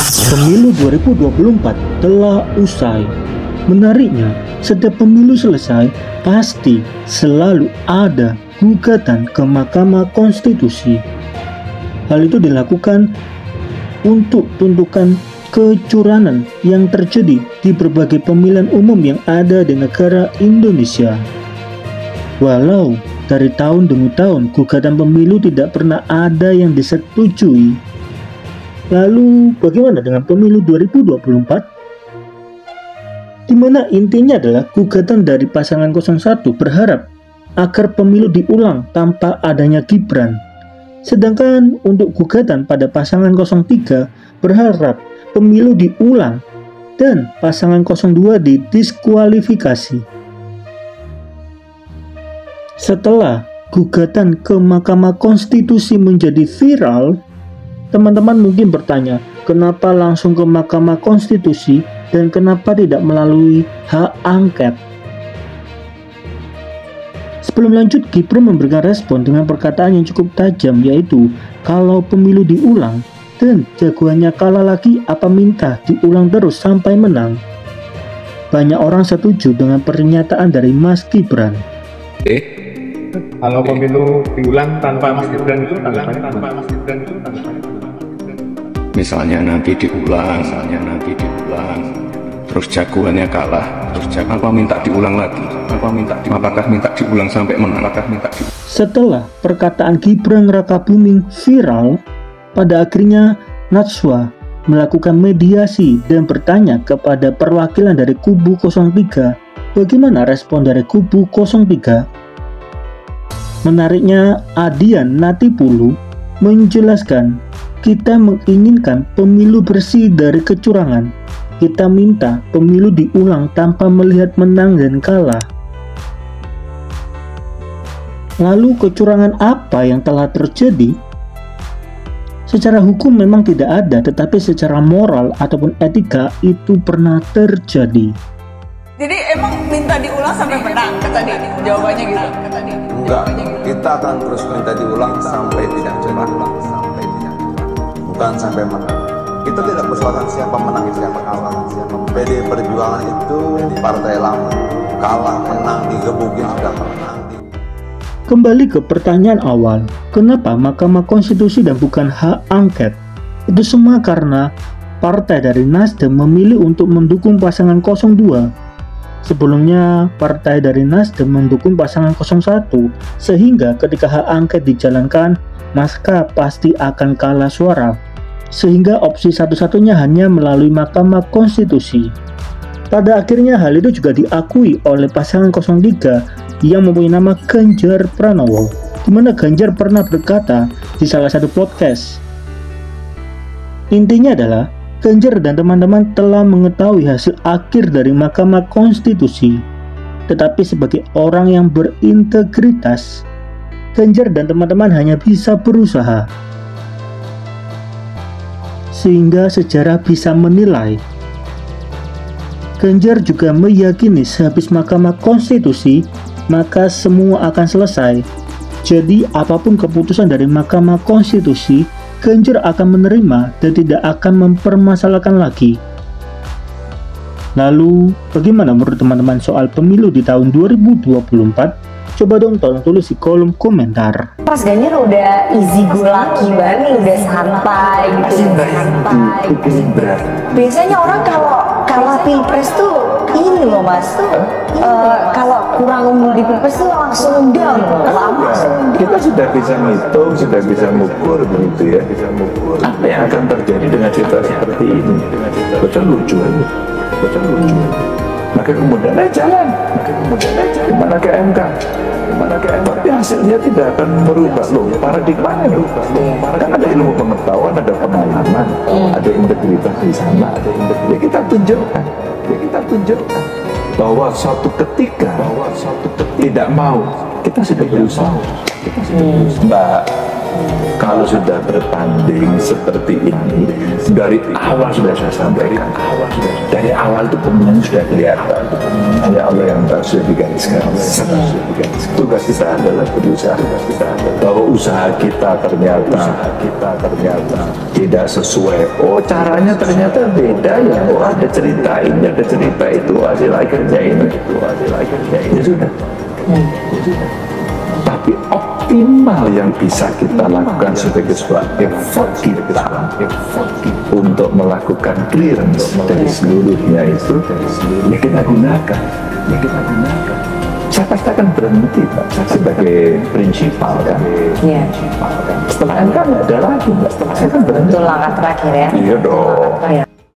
Pemilu 2024 telah usai. Menariknya, setiap pemilu selesai, pasti selalu ada gugatan ke Mahkamah Konstitusi. Hal itu dilakukan untuk tuntukan kecurangan yang terjadi di berbagai pemilihan umum yang ada di negara Indonesia. Walau dari tahun demi tahun gugatan pemilu tidak pernah ada yang disetujui. Lalu bagaimana dengan pemilu 2024? Di mana intinya adalah gugatan dari pasangan 01 berharap agar pemilu diulang tanpa adanya Gibran. Sedangkan untuk gugatan pada pasangan 03 berharap pemilu diulang dan pasangan 02 didiskualifikasi. Setelah gugatan ke Mahkamah Konstitusi menjadi viral, teman-teman mungkin bertanya, kenapa langsung ke Mahkamah Konstitusi dan kenapa tidak melalui hak angket? Sebelum lanjut, Gibran memberikan respon dengan perkataan yang cukup tajam, yaitu kalau pemilu diulang dan jagoannya kalah lagi, apa minta diulang terus sampai menang? Banyak orang setuju dengan pernyataan dari Mas Gibran. Kalau pemilu diulang tanpa Mas Gibran itu tanggapannya apa? Misalnya nanti diulang, terus jagoannya kalah, apa minta diulang lagi? Apakah minta diulang sampai menang? Setelah perkataan Gibran Rakabuming viral, pada akhirnya Najwa melakukan mediasi dan bertanya kepada perwakilan dari kubu 03, bagaimana respon dari kubu 03? Menariknya, Adian Natipulu menjelaskan, kita menginginkan pemilu bersih dari kecurangan. Kita minta pemilu diulang tanpa melihat menang dan kalah. Lalu kecurangan apa yang telah terjadi? Secara hukum memang tidak ada, tetapi secara moral ataupun etika itu pernah terjadi. Jadi emang minta diulang sampai menang, kata dia. Jawabannya gitu. Enggak, kita akan terus minta diulang sampai tidak menang. Bukan sampai menang. Kita tidak persoalan siapa menang, siapa kalah. PD Perjuangan itu partai lama. Kalah, menang, digebukin, sudah menang. Kembali ke pertanyaan awal, kenapa Mahkamah Konstitusi dan bukan hak angket? Itu semua karena partai dari Nasdem memilih untuk mendukung pasangan 02. Sebelumnya, partai dari Nasdem mendukung pasangan 01, sehingga ketika hak angket dijalankan, maka pasti akan kalah suara. Sehingga opsi satu-satunya hanya melalui Mahkamah Konstitusi. Pada akhirnya hal itu juga diakui oleh pasangan 03 yang mempunyai nama Ganjar Pranowo, di mana Ganjar pernah berkata di salah satu podcast. Intinya adalah Ganjar dan teman-teman telah mengetahui hasil akhir dari Mahkamah Konstitusi. Tetapi sebagai orang yang berintegritas, Ganjar dan teman-teman hanya bisa berusaha. Sehingga sejarah bisa menilai. Ganjar juga meyakini sehabis Mahkamah Konstitusi, maka semua akan selesai. Jadi apapun keputusan dari Mahkamah Konstitusi, Ganjar akan menerima dan tidak akan mempermasalahkan lagi. Lalu, bagaimana menurut teman-teman soal pemilu di tahun 2024? Coba dong tolong tulis di kolom komentar. Mas Ganjar udah easy go lucky banget nih, udah santai gitu. Biasanya orang kalau pilpres tuh ini loh mas, kalau kurang unggul di pilpres tuh langsung down, lama. Kita sudah bisa ngitung, sudah bisa mengukur begitu ya. Apa yang akan terjadi dengan situasi seperti ini? Betul lucu. Maka kemudian jalan. Gimana ke MK? Tapi hasilnya tidak akan merubah loh, paradigmanya berubah. Kan ada ilmu pengetahuan, ada pengalaman, ada integritas di sana, ya kita tunjukkan bahwa suatu ketika tidak mau, kita sudah berusaha. Mbak, kalau sudah bertanding seperti ini, dari awal sudah saya sampaikan, dari awal itu pemenang sudah kelihatan. Hanya Allah yang tahu, sudah digariskan. Tugas kita adalah berusaha, bahwa usaha kita ternyata tidak sesuai. Oh, caranya ternyata beda ya. Oh, ada cerita ini, ada cerita itu, hasil akhirnya ini, ya sudah. Tapi optimal yang bisa kita lakukan sebagai sebuah effort kita untuk melakukan clearance dari seluruhnya itu, ya kita gunakan. Saya pasti akan berhenti, Pak, sebagai prinsipal kan. Setelah MK nggak ada lagi, Mbak. Saya akan berhenti. Itu langkah terakhir ya. Iya dong. Iya.